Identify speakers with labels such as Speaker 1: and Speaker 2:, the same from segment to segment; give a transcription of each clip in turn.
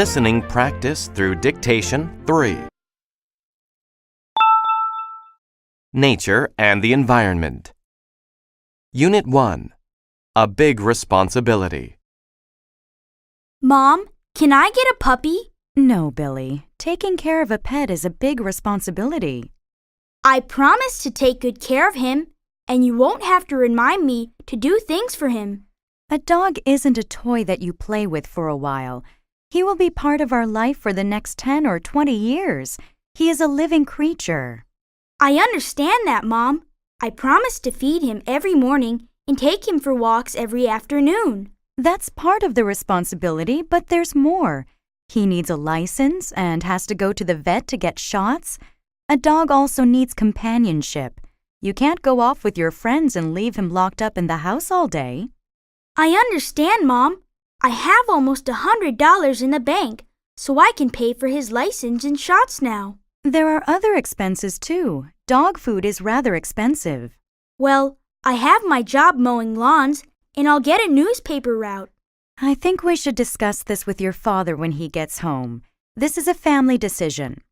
Speaker 1: Listening practice through dictation 3. Nature and the environment. Unit 1. A big responsibility.
Speaker 2: Mom, can I get a puppy?
Speaker 3: No, Billy. Taking care of a pet is a big responsibility.
Speaker 2: I promise to take good care of him, and you won't have to remind me to do things for him.
Speaker 3: A dog isn't a toy that you play with for a while. He will be part of our life for the next 10 or 20 years. He is a living creature.
Speaker 2: I understand that, Mom. I promise to feed him every morning and take him for walks every afternoon.
Speaker 3: That's part of the responsibility, but there's more. He needs a license and has to go to the vet to get shots. A dog also needs companionship. You can't go off with your friends and leave him locked up in the house all day.
Speaker 2: I understand, Mom. I have almost $100 in the bank, so I can pay for his license and shots now.
Speaker 3: There are other expenses too. Dog food is rather expensive.
Speaker 2: Well, I have my job mowing lawns, and I'll get a newspaper route.
Speaker 3: I think we should discuss this with your father when he gets home. This is a family decision.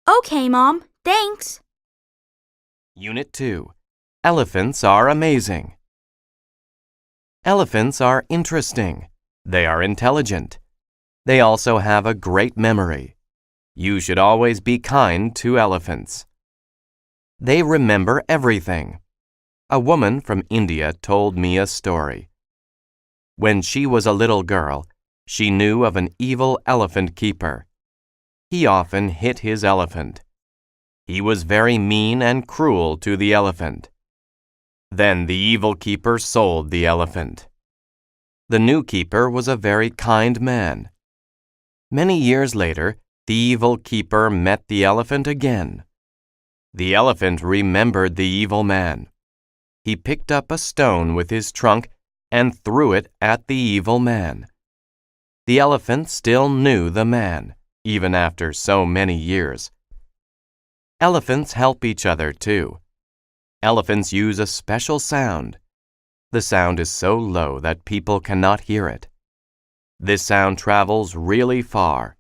Speaker 2: Okay, Mom. Thanks.
Speaker 1: Unit 2. Elephants are amazing. Elephants are interesting. They are intelligent. They also have a great memory. You should always be kind to elephants. They remember everything. A woman from India told me a story. When she was a little girl, she knew of an evil elephant keeper. He often hit his elephant. He was very mean and cruel to the elephant. Then the evil keeper sold the elephant. The new keeper was a very kind man. Many years later, the evil keeper met the elephant again. The elephant remembered the evil man. He picked up a stone with his trunk and threw it at the evil man. The elephant still knew the man, even after so many years. Elephants help each other too. Elephants use a special sound. The sound is so low that people cannot hear it. This sound travels really far.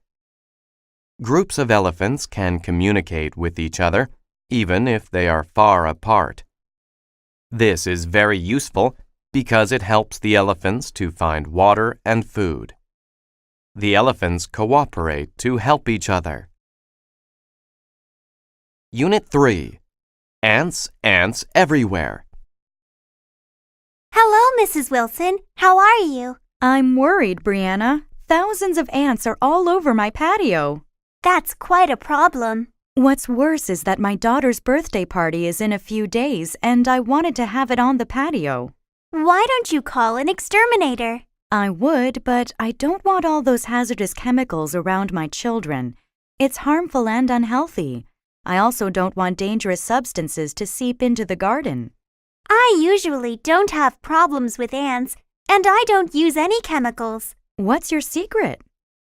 Speaker 1: Groups of elephants can communicate with each other, even if they are far apart. This is very useful because it helps the elephants to find water and food. The elephants cooperate to help each other. Unit 3. Ants everywhere.
Speaker 4: Hello, Mrs. Wilson. How are you?
Speaker 3: I'm worried, Brianna. Thousands of ants are all over my patio.
Speaker 4: That's quite a problem.
Speaker 3: What's worse is that my daughter's birthday party is in a few days, and I wanted to have it on the patio.
Speaker 4: Why don't you call an exterminator?
Speaker 3: I would, but I don't want all those hazardous chemicals around my children. It's harmful and unhealthy. I also don't want dangerous substances to seep into the garden.
Speaker 4: I usually don't have problems with ants, and I don't use any chemicals.
Speaker 3: What's your secret?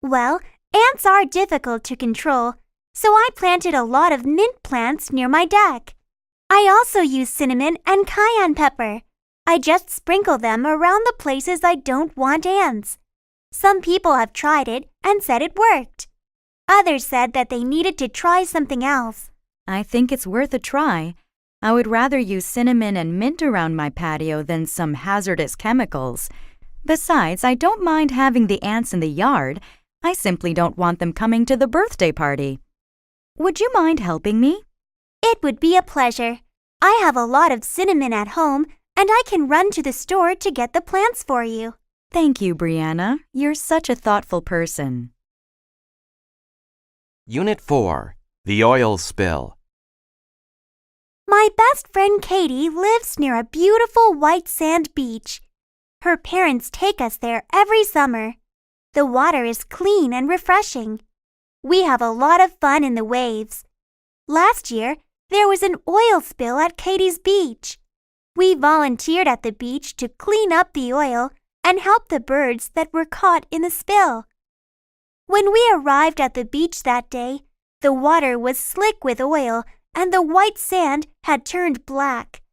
Speaker 4: Well, ants are difficult to control, so I planted a lot of mint plants near my deck. I also use cinnamon and cayenne pepper. I just sprinkle them around the places I don't want ants. Some people have tried it and said it worked. Others said that they needed to try something else.
Speaker 3: I think it's worth a try. I would rather use cinnamon and mint around my patio than some hazardous chemicals. Besides, I don't mind having the ants in the yard. I simply don't want them coming to the birthday party. Would you mind helping me?
Speaker 4: It would be a pleasure. I have a lot of cinnamon at home, and I can run to the store to get the plants for you.
Speaker 3: Thank you, Brianna. You're such a thoughtful person.
Speaker 1: Unit 4. The oil spill.
Speaker 4: My best friend Katie lives near a beautiful white sand beach. Her parents take us there every summer. The water is clean and refreshing. We have a lot of fun in the waves. Last year, there was an oil spill at Katie's beach. We volunteered at the beach to clean up the oil and help the birds that were caught in the spill. When we arrived at the beach that day, the water was slick with oil and the white sand had turned black.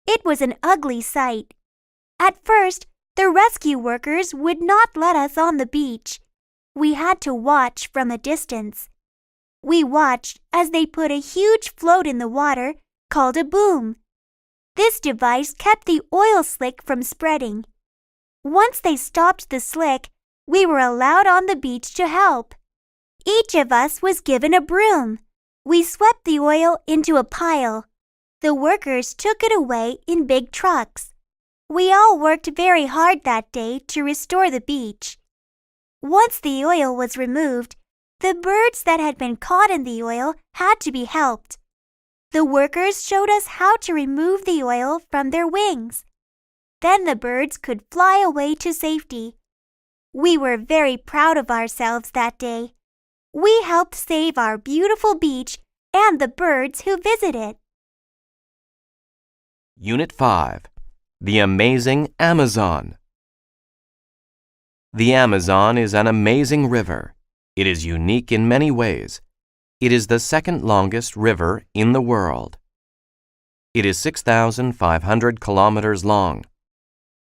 Speaker 4: It was an ugly sight. At first, the rescue workers would not let us on the beach. We had to watch from a distance. We watched as they put a huge float in the water called a boom. This device kept the oil slick from spreading. Once they stopped the slick, we were allowed on the beach to help. Each of us was given a broom. We swept the oil into a pile. The workers took it away in big trucks. We all worked very hard that day to restore the beach. Once the oil was removed, the birds that had been caught in the oil had to be helped. The workers showed us how to remove the oil from their wings. Then the birds could fly away to safety. We were very proud of ourselves that day. We helped save our beautiful beach and the birds who visit it.
Speaker 1: Unit 5. The Amazing Amazon. The Amazon is an amazing river. It is unique in many ways. It is the second longest river in the world. It is 6,500 kilometers long.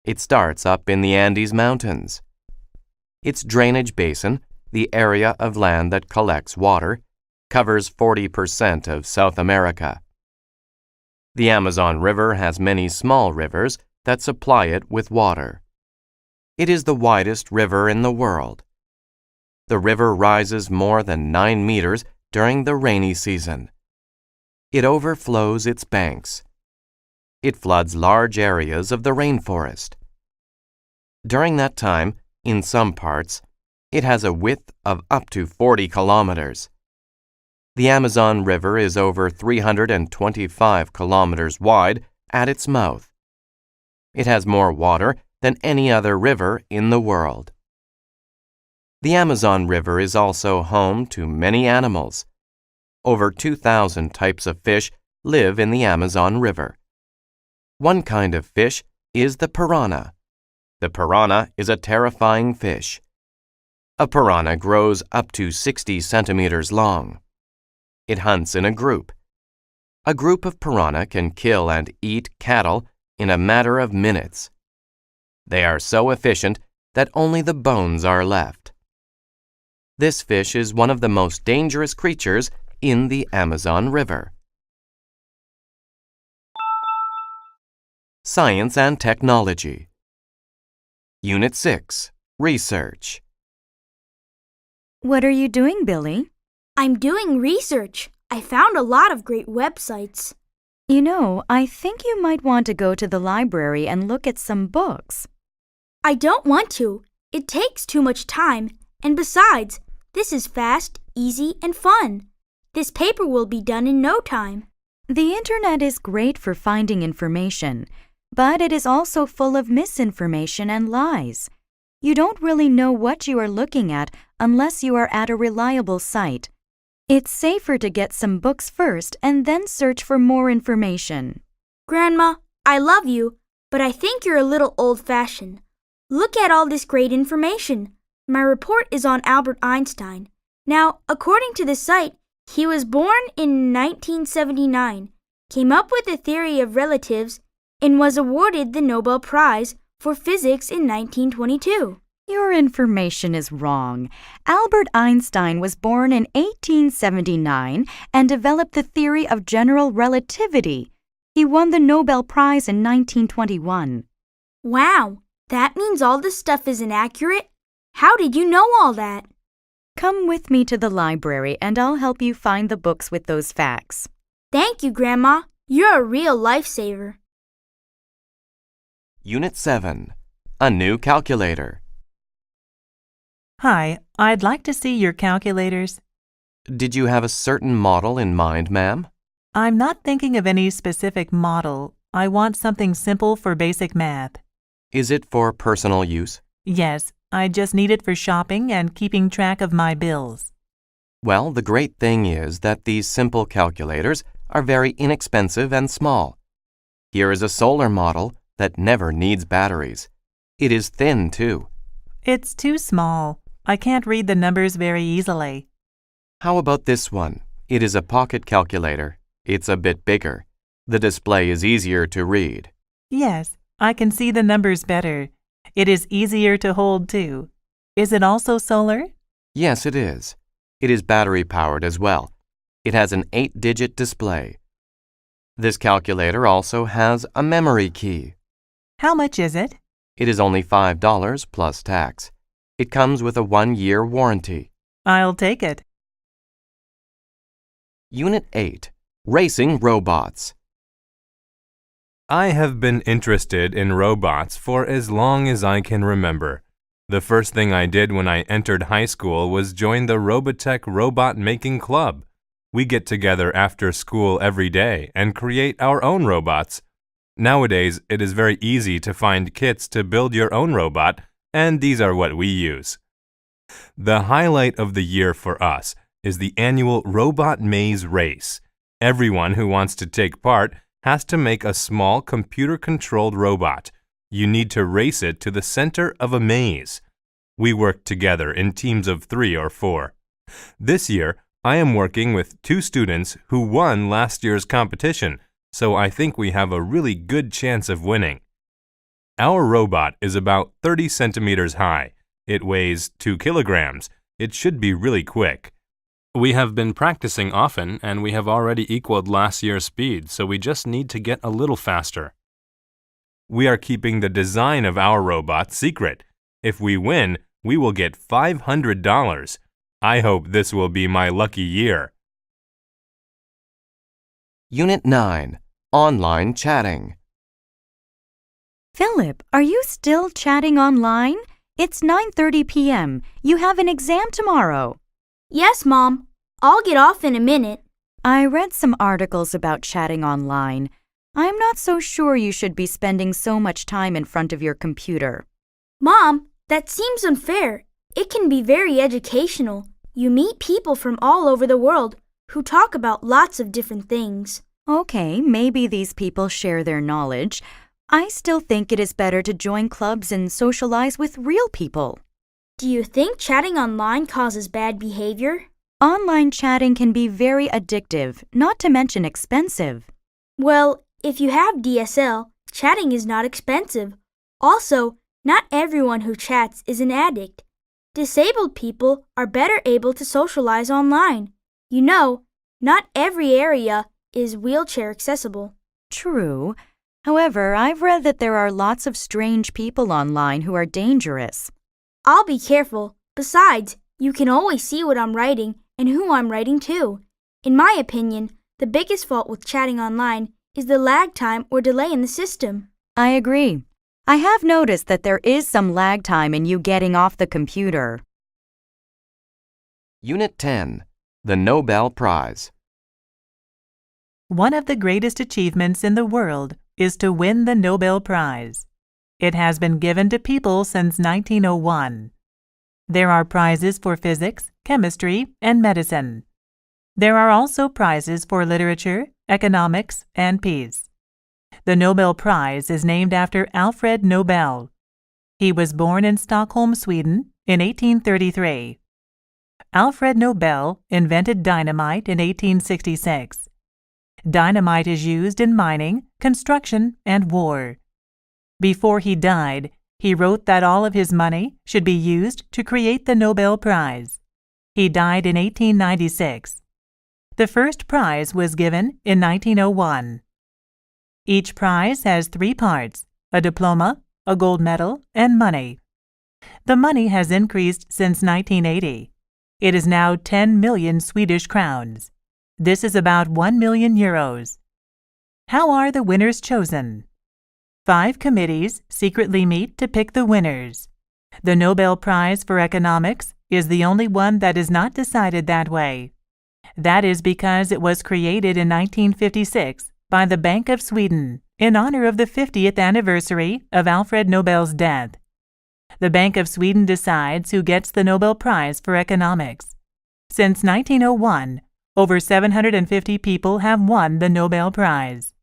Speaker 1: It starts up in the Andes Mountains. Its drainage basin, the area of land that collects water, covers 40% of South America. The Amazon River has many small rivers that supply it with water. It is the widest river in the world. The river rises more than 9 meters during the rainy season. It overflows its banks. It floods large areas of the rainforest. During that time, in some parts, it has a width of up to 40 kilometers. The Amazon River is over 325 kilometers wide at its mouth. It has more water than any other river in the world. The Amazon River is also home to many animals. Over 2,000 types of fish live in the Amazon River. One kind of fish is the piranha. The piranha is a terrifying fish. A piranha grows up to 60 centimeters long. It hunts in a group. A group of piranha can kill and eat cattle in a matter of minutes. They are so efficient that only the bones are left. This fish is one of the most dangerous creatures in the Amazon River. Science and Technology. Unit 6. Research.
Speaker 3: What are you doing, Billy?
Speaker 2: I'm doing research. I found a lot of great websites.
Speaker 3: You know, I think you might want to go to the library and look at some books.
Speaker 2: I don't want to. It takes too much time. And besides, this is fast, easy, and fun. This paper will be done in no time.
Speaker 3: The internet is great for finding information, but it is also full of misinformation and lies. You don't really know what you are looking at unless you are at a reliable site. It's safer to get some books first and then search for more information.
Speaker 2: Grandma, I love you, but I think you're a little old-fashioned. Look at all this great information. My report is on Albert Einstein. Now, according to the site, he was born in 1979, came up with the theory of relatives, and was awarded the Nobel Prize for Physics in 1922.
Speaker 3: Your information is wrong. Albert Einstein was born in 1879 and developed the theory of general relativity. He won the Nobel Prize in 1921.
Speaker 2: Wow, that means all this stuff is inaccurate? How did you know all that?
Speaker 3: Come with me to the library and I'll help you find the books with those facts.
Speaker 2: Thank you, Grandma. You're a real lifesaver.
Speaker 1: Unit 7. A new calculator.
Speaker 5: Hi, I'd like to see your calculators.
Speaker 1: Did you have a certain model in mind, ma'am?
Speaker 5: I'm not thinking of any specific model. I want something simple for basic math.
Speaker 1: Is it for personal use?
Speaker 5: Yes, I just need it for shopping and keeping track of my bills.
Speaker 1: Well, the great thing is that these simple calculators are very inexpensive and small. Here is a solar model that never needs batteries. It is thin, too.
Speaker 5: It's too small. I can't read the numbers very easily.
Speaker 1: How about this one? It is a pocket calculator. It's a bit bigger. The display is easier to read.
Speaker 5: Yes, I can see the numbers better. It is easier to hold, too. Is it also solar?
Speaker 1: Yes, it is. It is battery-powered as well. It has an 8-digit display. This calculator also has a memory key.
Speaker 5: How much is it?
Speaker 1: It is only $5 plus tax. It comes with a 1-year warranty.
Speaker 5: I'll take it.
Speaker 1: Unit 8. Racing Robots.
Speaker 6: I have been interested in robots for as long as I can remember. The first thing I did when I entered high school was join the Robotech Robot Making Club. We get together after school every day and create our own robots. Nowadays, it is very easy to find kits to build your own robot, and these are what we use. The highlight of the year for us is the annual Robot Maze Race. Everyone who wants to take part has to make a small computer-controlled robot. You need to race it to the center of a maze. We work together in teams of 3 or 4. This year, I am working with 2 students who won last year's competition, so I think we have a really good chance of winning. Our robot is about 30 centimeters high. It weighs 2 kilograms. It should be really quick. We have been practicing often, and we have already equaled last year's speed, so we just need to get a little faster. We are keeping the design of our robot secret. If we win, we will get $500. I hope this will be my lucky year.
Speaker 1: Unit 9. Online Chatting.
Speaker 3: Philip, are you still chatting online? It's 9:30 p.m. You have an exam tomorrow.
Speaker 2: Yes, Mom. I'll get off in a minute.
Speaker 3: I read some articles about chatting online. I'm not so sure you should be spending so much time in front of your computer.
Speaker 2: Mom, that seems unfair. It can be very educational. You meet people from all over the world who talk about lots of different things.
Speaker 3: Okay, maybe these people share their knowledge. I still think it is better to join clubs and socialize with real people.
Speaker 2: Do you think chatting online causes bad behavior?
Speaker 3: Online chatting can be very addictive, not to mention expensive.
Speaker 2: Well, if you have DSL, chatting is not expensive. Also, not everyone who chats is an addict. Disabled people are better able to socialize online. You know, not every area is wheelchair accessible.
Speaker 3: True. However, I've read that there are lots of strange people online who are dangerous.
Speaker 2: I'll be careful. Besides, you can always see what I'm writing and who I'm writing to. In my opinion, the biggest fault with chatting online is the lag time or delay in the system.
Speaker 3: I agree. I have noticed that there is some lag time in you getting off the computer.
Speaker 1: Unit 10. The Nobel Prize.
Speaker 5: One of the greatest achievements in the world is to win the Nobel Prize. It has been given to people since 1901. There are prizes for physics, chemistry, and medicine. There are also prizes for literature, economics, and peace. The Nobel Prize is named after Alfred Nobel. He was born in Stockholm, Sweden, in 1833. Alfred Nobel invented dynamite in 1866. Dynamite is used in mining, construction, and war. Before he died, he wrote that all of his money should be used to create the Nobel Prize. He died in 1896. The first prize was given in 1901. Each prize has 3 parts: a diploma, a gold medal, and money. The money has increased since 1980. It is now 10 million Swedish crowns. This is about 1 million euros. How are the winners chosen? 5 committees secretly meet to pick the winners. The Nobel Prize for Economics is the only one that is not decided that way. That is because it was created in 1956 by the Bank of Sweden in honor of the 50th anniversary of Alfred Nobel's death. The Bank of Sweden decides who gets the Nobel Prize for Economics. Since 1901, over 750 people have won the Nobel Prize.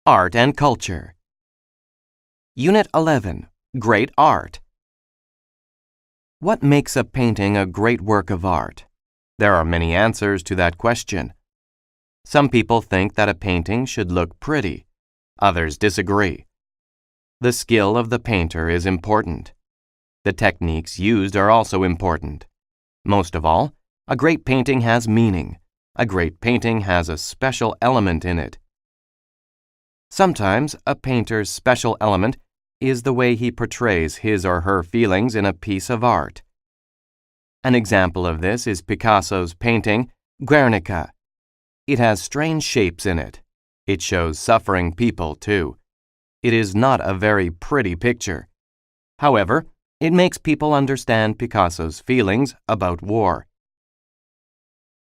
Speaker 1: Art and Culture. Unit 11. Great Art. What makes a painting a great work of art? There are many answers to that question. Some people think that a painting should look pretty. Others disagree. The skill of the painter is important. The techniques used are also important. Most of all, a great painting has meaning. A great painting has a special element in it. Sometimes a painter's special element is the way he portrays his or her feelings in a piece of art. An example of this is Picasso's painting, Guernica. It has strange shapes in it. It shows suffering people, too. It is not a very pretty picture. However, it makes people understand Picasso's feelings about war.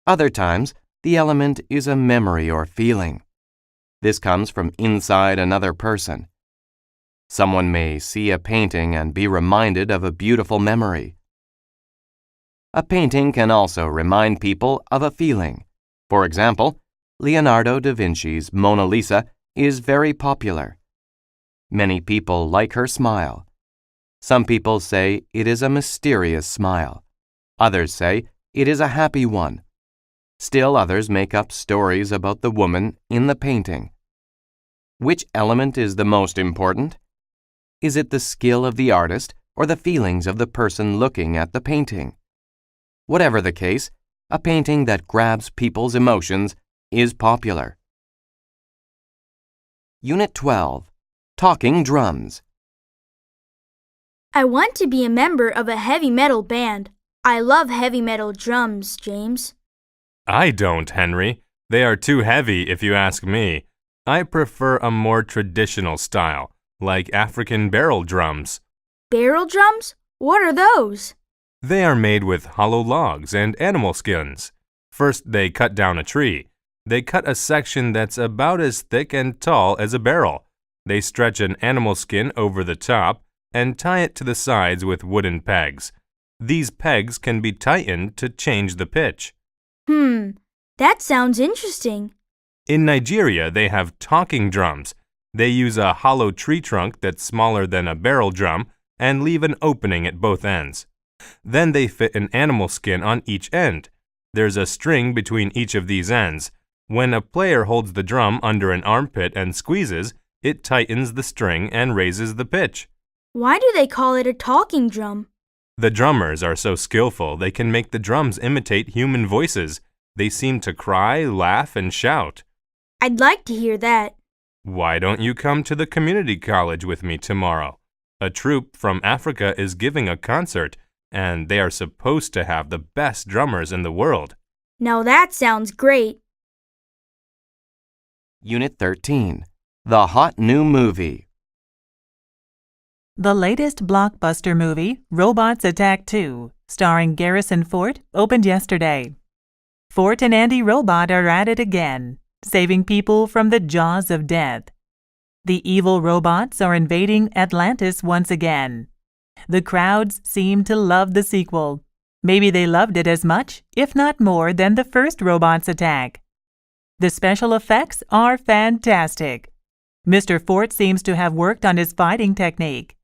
Speaker 1: Other times, the element is a memory or feeling. This comes from inside another person. Someone may see a painting and be reminded of a beautiful memory. A painting can also remind people of a feeling. For example, Leonardo da Vinci's Mona Lisa is very popular. Many people like her smile. Some people say it is a mysterious smile. Others say it is a happy one. Still others make up stories about the woman in the painting. Which element is the most important? Is it the skill of the artist or the feelings of the person looking at the painting? Whatever the case, a painting that grabs people's emotions is popular. Unit 12. Talking Drums.
Speaker 2: I want to be a member of a heavy metal band. I love heavy metal drums, James.
Speaker 6: I don't, Henry. They are too heavy if you ask me. I prefer a more traditional style, like African barrel drums.
Speaker 2: Barrel drums? What are those?
Speaker 6: They are made with hollow logs and animal skins. First, they cut down a tree. They cut a section that's about as thick and tall as a barrel. They stretch an animal skin over the top and tie it to the sides with wooden pegs. These pegs can be tightened to change the pitch.
Speaker 2: That sounds interesting.
Speaker 6: In Nigeria, they have talking drums. They use a hollow tree trunk that's smaller than a barrel drum and leave an opening at both ends. Then they fit an animal skin on each end. There's a string between each of these ends. When a player holds the drum under an armpit and squeezes, it tightens the string and raises the pitch.
Speaker 2: Why do they call it a talking drum?
Speaker 6: The drummers are so skillful they can make the drums imitate human voices. They seem to cry, laugh, and shout.
Speaker 2: I'd like to hear that.
Speaker 6: Why don't you come to the community college with me tomorrow? A troupe from Africa is giving a concert, and they are supposed to have the best drummers in the world.
Speaker 2: Now that sounds great.
Speaker 1: Unit 13. The Hot New Movie.
Speaker 5: The latest blockbuster movie, Robots Attack 2, starring Garrison Fort, opened yesterday. Fort and Andy Robot are at it again, saving people from the jaws of death. The evil robots are invading Atlantis once again. The crowds seem to love the sequel. Maybe they loved it as much, if not more, than the first Robots Attack. The special effects are fantastic. Mr. Fort seems to have worked on his fighting technique.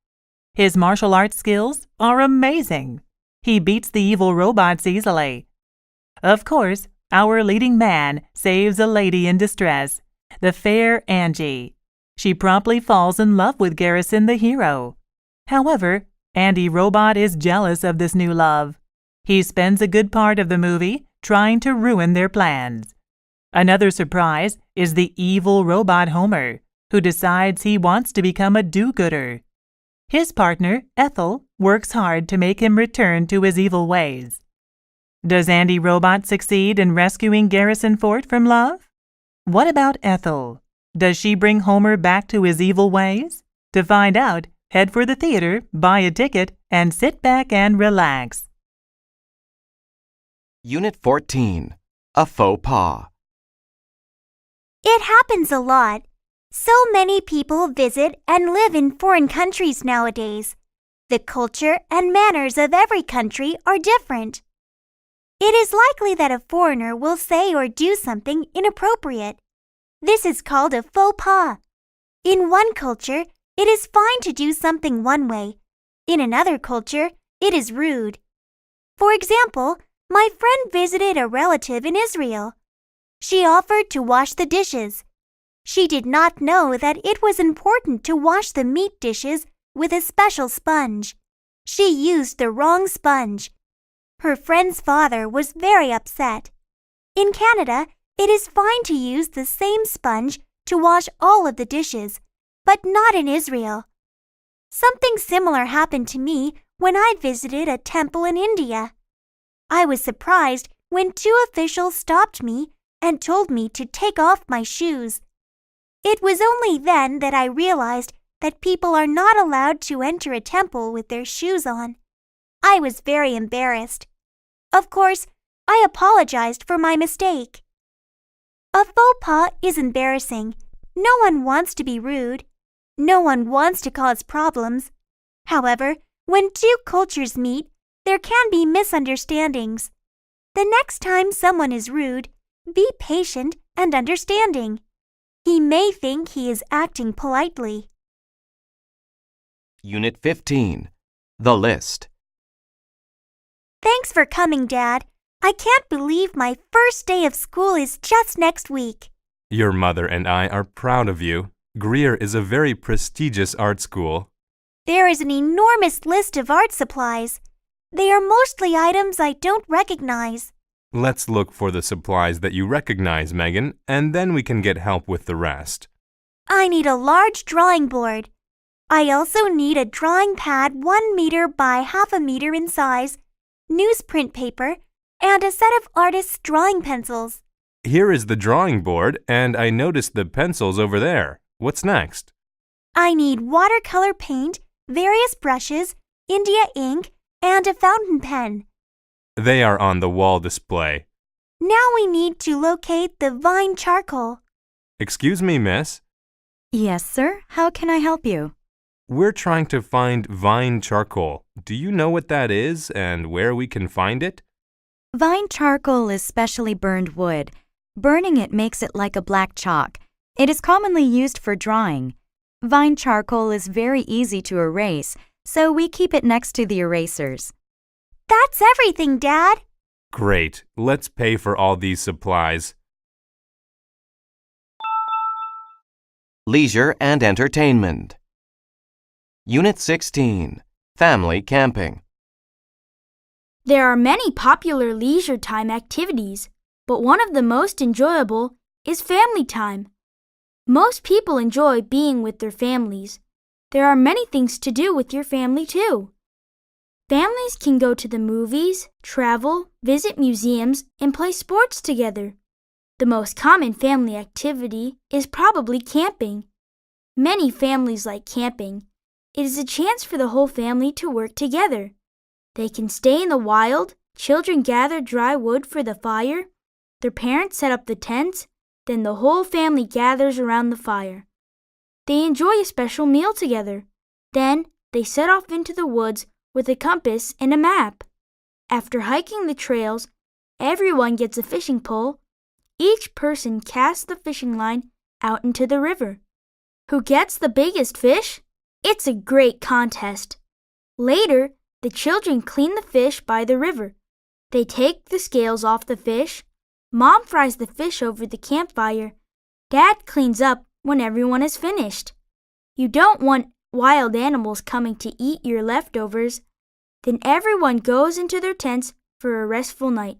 Speaker 5: His martial arts skills are amazing. He beats the evil robots easily. Of course, our leading man saves a lady in distress, the fair Angie. She promptly falls in love with Garrison the hero. However, Andy Robot is jealous of this new love. He spends a good part of the movie trying to ruin their plans. Another surprise is the evil robot Homer, who decides he wants to become a do-gooder. His partner, Ethel, works hard to make him return to his evil ways. Does Andy Robot succeed in rescuing Garrison Fort from love? What about Ethel? Does she bring Homer back to his evil ways? To find out, head for the theater, buy a ticket, and sit back and relax.
Speaker 1: Unit 14. A Faux Pas.
Speaker 4: It happens a lot. So many people visit and live in foreign countries nowadays. The culture and manners of every country are different. It is likely that a foreigner will say or do something inappropriate. This is called a faux pas. In one culture, it is fine to do something one way. In another culture, it is rude. For example, my friend visited a relative in Israel. She offered to wash the dishes. She did not know that it was important to wash the meat dishes with a special sponge. She used the wrong sponge. Her friend's father was very upset. In Canada, it is fine to use the same sponge to wash all of the dishes, but not in Israel. Something similar happened to me when I visited a temple in India. I was surprised when two officials stopped me and told me to take off my shoes. It was only then that I realized that people are not allowed to enter a temple with their shoes on. I was very embarrassed. Of course, I apologized for my mistake. A faux pas is embarrassing. No one wants to be rude. No one wants to cause problems. However, when two cultures meet, there can be misunderstandings. The next time someone is rude, be patient and understanding. He may think he is acting politely.
Speaker 1: Unit 15. The List.
Speaker 4: Thanks for coming, Dad. I can't believe my first day of school is just next week.
Speaker 6: Your mother and I are proud of you. Greer is a very prestigious art school.
Speaker 4: There is an enormous list of art supplies. They are mostly items I don't recognize.
Speaker 6: Let's look for the supplies that you recognize, Megan, and then we can get help with the rest.
Speaker 4: I need a large drawing board. I also need a drawing pad 1 meter by half a meter in size, newsprint paper, and a set of artist's drawing pencils.
Speaker 6: Here is the drawing board, and I noticed the pencils over there. What's next?
Speaker 4: I need watercolor paint, various brushes, India ink, and a fountain pen.
Speaker 6: They are on the wall display.
Speaker 4: Now we need to locate the vine charcoal.
Speaker 6: Excuse me, miss.
Speaker 3: Yes, sir. How can I help you?
Speaker 6: We're trying to find vine charcoal. Do you know what that is and where we can find it?
Speaker 3: Vine charcoal is specially burned wood. Burning it makes it like a black chalk. It is commonly used for drawing. Vine charcoal is very easy to erase, so we keep it next to the erasers.
Speaker 4: That's everything, Dad.
Speaker 6: Great. Let's pay for all these supplies.
Speaker 1: Leisure and Entertainment. Unit 16. Family Camping.
Speaker 2: There are many popular leisure time activities, but one of the most enjoyable is family time. Most people enjoy being with their families. There are many things to do with your family, too. Families can go to the movies, travel, visit museums, and play sports together. The most common family activity is probably camping. Many families like camping. It is a chance for the whole family to work together. They can stay in the wild, children gather dry wood for the fire, their parents set up the tents, then the whole family gathers around the fire. They enjoy a special meal together. Then they set off into the woods with a compass and a map. After hiking the trails, everyone gets a fishing pole. Each person casts the fishing line out into the river. Who gets the biggest fish? It's a great contest. Later, the children clean the fish by the river. They take the scales off the fish. Mom fries the fish over the campfire. Dad cleans up when everyone is finished. You don't want wild animals coming to eat your leftovers. Then everyone goes into their tents for a restful night.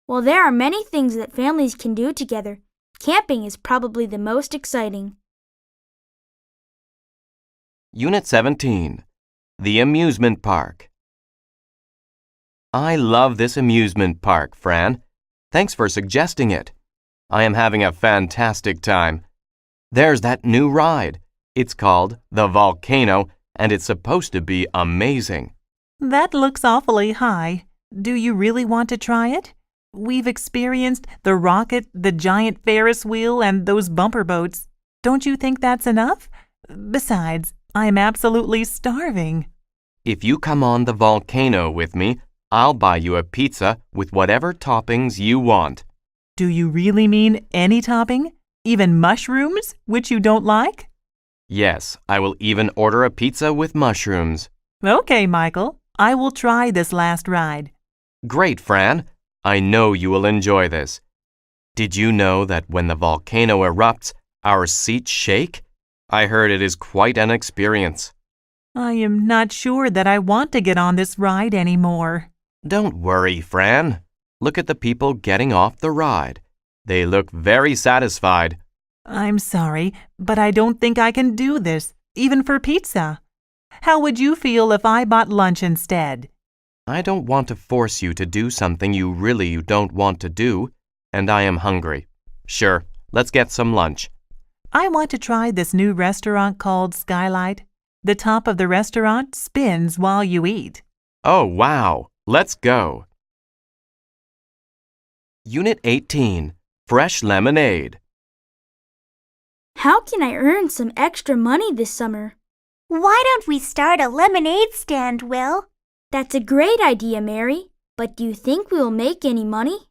Speaker 2: While there are many things that families can do together, camping is probably the most exciting.
Speaker 1: Unit 17. The Amusement Park. I love this amusement park, Fran. Thanks for suggesting it. I am having a fantastic time. There's that new ride. It's called the Volcano, and it's supposed to be amazing.
Speaker 5: That looks awfully high. Do you really want to try it? We've experienced the rocket, the giant Ferris wheel, and those bumper boats. Don't you think that's enough? Besides, I'm absolutely starving.
Speaker 1: If you come on the volcano with me, I'll buy you a pizza with whatever toppings you want.
Speaker 5: Do you really mean any topping? Even mushrooms, which you don't like?
Speaker 1: Yes, I will even order a pizza with mushrooms.
Speaker 5: Okay, Michael. I will try this last ride.
Speaker 1: Great, Fran. I know you will enjoy this. Did you know that when the volcano erupts, our seats shake? I heard it is quite an experience.
Speaker 5: I am not sure that I want to get on this ride anymore.
Speaker 1: Don't worry, Fran. Look at the people getting off the ride. They look very satisfied.
Speaker 5: I'm sorry, but I don't think I can do this, even for pizza. How would you feel if I bought lunch instead?
Speaker 1: I don't want to force you to do something you really don't want to do, and I am hungry. Sure, let's get some lunch.
Speaker 5: I want to try this new restaurant called Skylight. The top of the restaurant spins while you eat.
Speaker 1: Oh, wow. Let's go. Unit 18, Fresh Lemonade.
Speaker 2: How can I earn some extra money this summer?
Speaker 4: Why don't we start a lemonade stand, Will?
Speaker 2: That's a great idea, Mary. But do you think we will make any money?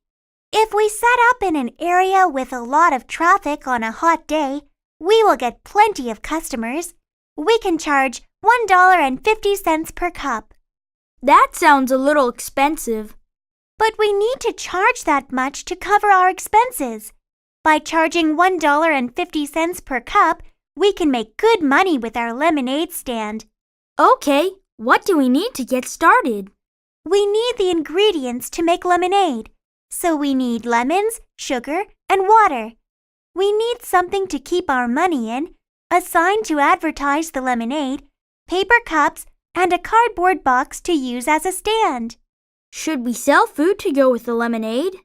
Speaker 4: If we set up in an area with a lot of traffic on a hot day, we will get plenty of customers. We can charge $1.50 per cup.
Speaker 2: That sounds a little expensive.
Speaker 4: But we need to charge that much to cover our expenses. By charging $1.50 per cup, we can make good money with our lemonade stand.
Speaker 2: Okay, what do we need to get started?
Speaker 4: We need the ingredients to make lemonade. So we need lemons, sugar, and water. We need something to keep our money in, a sign to advertise the lemonade, paper cups, and a cardboard box to use as a stand.
Speaker 2: Should we sell food to go with the lemonade?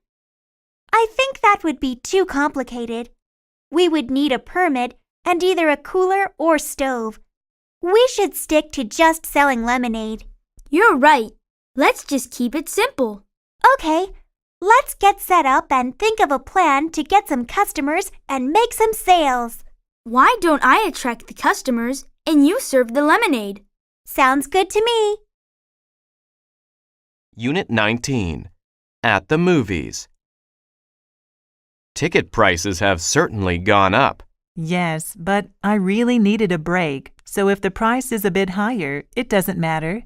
Speaker 4: I think that would be too complicated. We would need a permit and either a cooler or stove. We should stick to just selling lemonade.
Speaker 2: You're right. Let's just keep it simple.
Speaker 4: Okay, let's get set up and think of a plan to get some customers and make some sales.
Speaker 2: Why don't I attract the customers and you serve the lemonade?
Speaker 4: Sounds good to me.
Speaker 1: Unit 19, At the Movies. Ticket prices have certainly gone up.
Speaker 5: Yes, but I really needed a break, so if the price is a bit higher, it doesn't matter.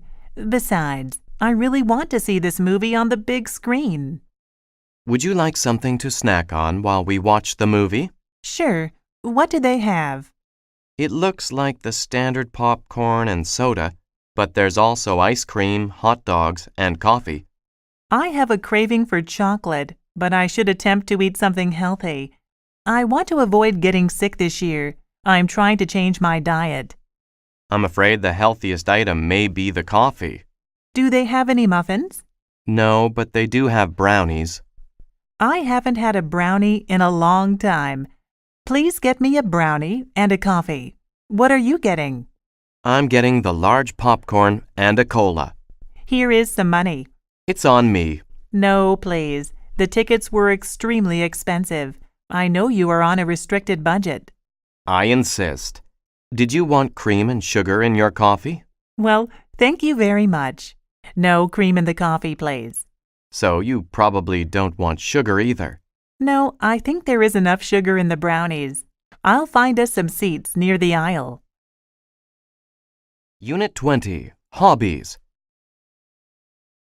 Speaker 5: Besides, I really want to see this movie on the big screen.
Speaker 1: Would you like something to snack on while we watch the movie?
Speaker 5: Sure. What do they have?
Speaker 1: It looks like the standard popcorn and soda, but there's also ice cream, hot dogs, and coffee.
Speaker 5: I have a craving for chocolate, but I should attempt to eat something healthy. I want to avoid getting sick this year. I'm trying to change my diet.
Speaker 1: I'm afraid the healthiest item may be the coffee.
Speaker 5: Do they have any muffins?
Speaker 1: No, but they do have brownies.
Speaker 5: I haven't had a brownie in a long time. Please get me a brownie and a coffee. What are you getting?
Speaker 1: I'm getting the large popcorn and a cola.
Speaker 5: Here is some money.
Speaker 1: It's on me.
Speaker 5: No, please. The tickets were extremely expensive. I know you are on a restricted budget.
Speaker 1: I insist. Did you want cream and sugar in your coffee?
Speaker 5: Well, thank you very much. No cream in the coffee, please.
Speaker 1: So you probably don't want sugar either.
Speaker 5: No, I think there is enough sugar in the brownies. I'll find us some seats near the aisle.
Speaker 1: Unit 20, Hobbies.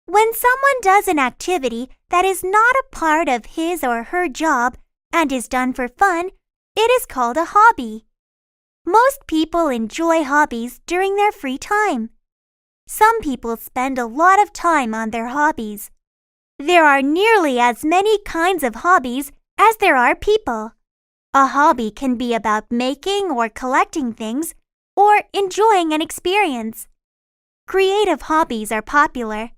Speaker 4: When someone does an activity that is not a part of his or her job and is done for fun, it is called a hobby. Most people enjoy hobbies during their free time. Some people spend a lot of time on their hobbies. There are nearly as many kinds of hobbies as there are people. A hobby can be about making or collecting things or enjoying an experience. Creative hobbies are popular.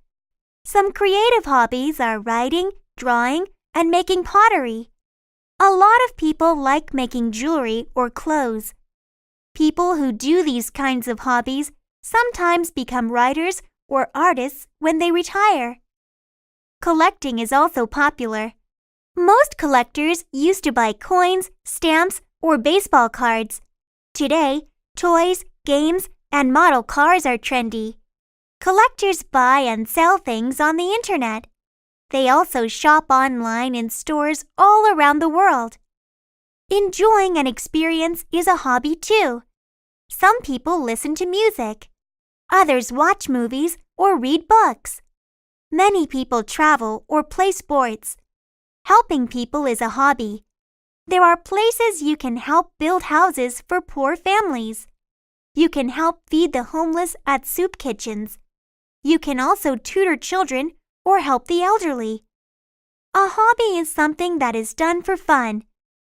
Speaker 4: Some creative hobbies are writing, drawing, and making pottery. A lot of people like making jewelry or clothes. People who do these kinds of hobbies sometimes become writers or artists when they retire. Collecting is also popular. Most collectors used to buy coins, stamps, or baseball cards. Today, toys, games, and model cars are trendy. Collectors buy and sell things on the internet. They also shop online in stores all around the world. Enjoying an experience is a hobby too. Some people listen to music. Others watch movies or read books. Many people travel or play sports. Helping people is a hobby. There are places you can help build houses for poor families. You can help feed the homeless at soup kitchens. You can also tutor children or help the elderly. A hobby is something that is done for fun.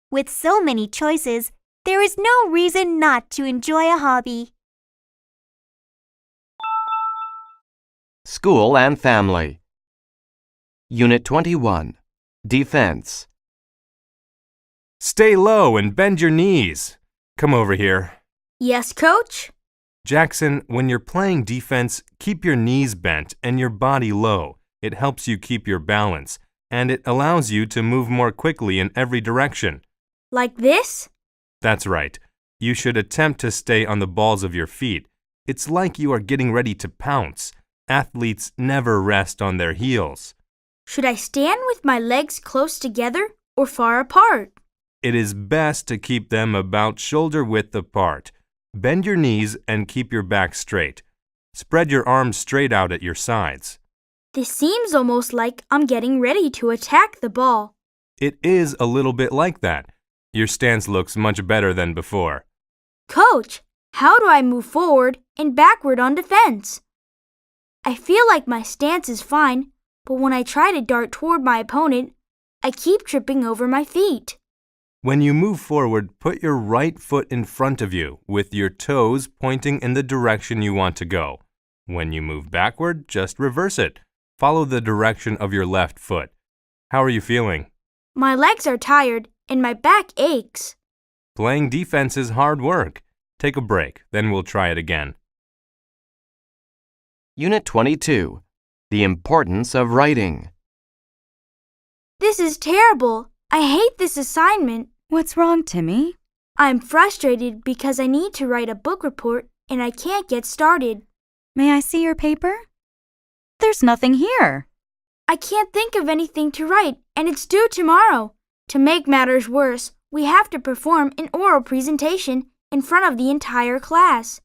Speaker 4: With so many choices, there is no reason not to enjoy a hobby.
Speaker 1: School and Family. Unit 21. Defense.
Speaker 6: Stay low and bend your knees. Come over here.
Speaker 2: Yes, Coach?
Speaker 6: Jackson, when you're playing defense, keep your knees bent and your body low. It helps you keep your balance, and it allows you to move more quickly in every direction.
Speaker 2: Like this?
Speaker 6: That's right. You should attempt to stay on the balls of your feet. It's like you are getting ready to pounce. Athletes never rest on their heels.
Speaker 2: Should I stand with my legs close together or far apart?
Speaker 6: It is best to keep them about shoulder width apart. Bend your knees and keep your back straight. Spread your arms straight out at your sides.
Speaker 2: This seems almost like I'm getting ready to attack the ball.
Speaker 6: It is a little bit like that. Your stance looks much better than before.
Speaker 2: Coach, how do I move forward and backward on defense? I feel like my stance is fine, but when I try to dart toward my opponent, I keep tripping over my feet.
Speaker 6: When you move forward, put your right foot in front of you, with your toes pointing in the direction you want to go. When you move backward, just reverse it. Follow the direction of your left foot. How are you feeling?
Speaker 2: My legs are tired and my back aches.
Speaker 6: Playing defense is hard work. Take a break, then we'll try it again.
Speaker 1: Unit 22. The Importance of Writing.
Speaker 2: This is terrible. I hate this assignment.
Speaker 3: What's wrong, Timmy?
Speaker 2: I'm frustrated because I need to write a book report and I can't get started.
Speaker 3: May I see your paper? There's nothing here.
Speaker 2: I can't think of anything to write and it's due tomorrow. To make matters worse, we have to perform an oral presentation in front of the entire class.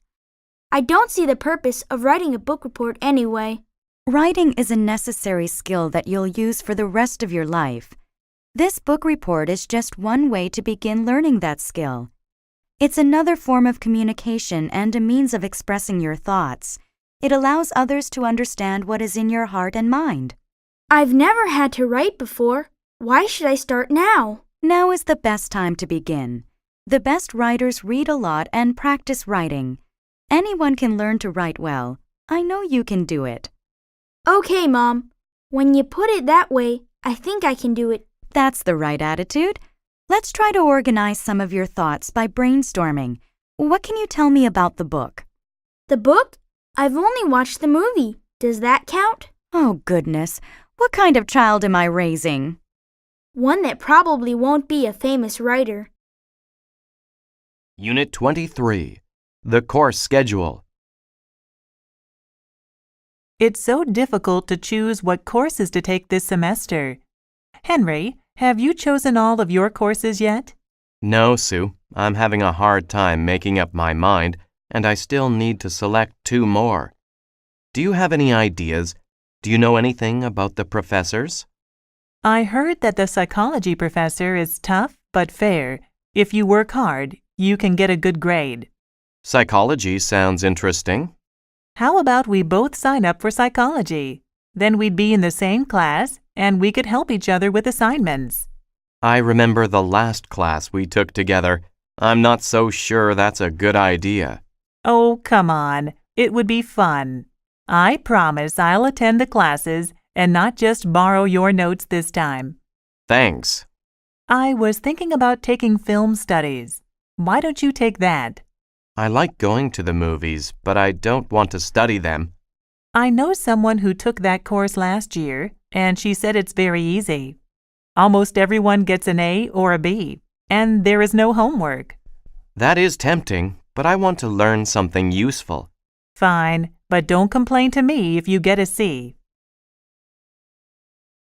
Speaker 2: I don't see the purpose of writing a book report anyway.
Speaker 3: Writing is a necessary skill that you'll use for the rest of your life. This book report is just one way to begin learning that skill. It's another form of communication and a means of expressing your thoughts. It allows others to understand what is in your heart and mind.
Speaker 2: I've never had to write before. Why should I start now?
Speaker 3: Now is the best time to begin. The best writers read a lot and practice writing. Anyone can learn to write well. I know you can do it.
Speaker 2: Okay, Mom. When you put it that way, I think I can do it.
Speaker 3: That's the right attitude. Let's try to organize some of your thoughts by brainstorming. What can you tell me about the book?
Speaker 2: The book? I've only watched the movie. Does that count?
Speaker 3: Oh, goodness. What kind of child am I raising?
Speaker 2: One that probably won't be a famous writer.
Speaker 1: Unit 23. The Course Schedule.
Speaker 5: It's so difficult to choose what courses to take this semester. Henry, have you chosen all of your courses yet?
Speaker 1: No, Sue. I'm having a hard time making up my mind, and I still need to select 2 more. Do you have any ideas? Do you know anything about the professors?
Speaker 5: I heard that the psychology professor is tough but fair. If you work hard, you can get a good grade.
Speaker 1: Psychology sounds interesting.
Speaker 5: How about we both sign up for psychology? Then we'd be in the same class and we could help each other with assignments.
Speaker 1: I remember the last class we took together. I'm not so sure that's a good idea.
Speaker 5: Oh, come on. It would be fun. I promise I'll attend the classes and not just borrow your notes this time.
Speaker 1: Thanks.
Speaker 5: I was thinking about taking film studies. Why don't you take that?
Speaker 1: I like going to the movies, but I don't want to study them.
Speaker 5: I know someone who took that course last year, and she said it's very easy. Almost everyone gets an A or a B, and there is no homework.
Speaker 1: That is tempting, but I want to learn something useful.
Speaker 5: Fine, but don't complain to me if you get a C.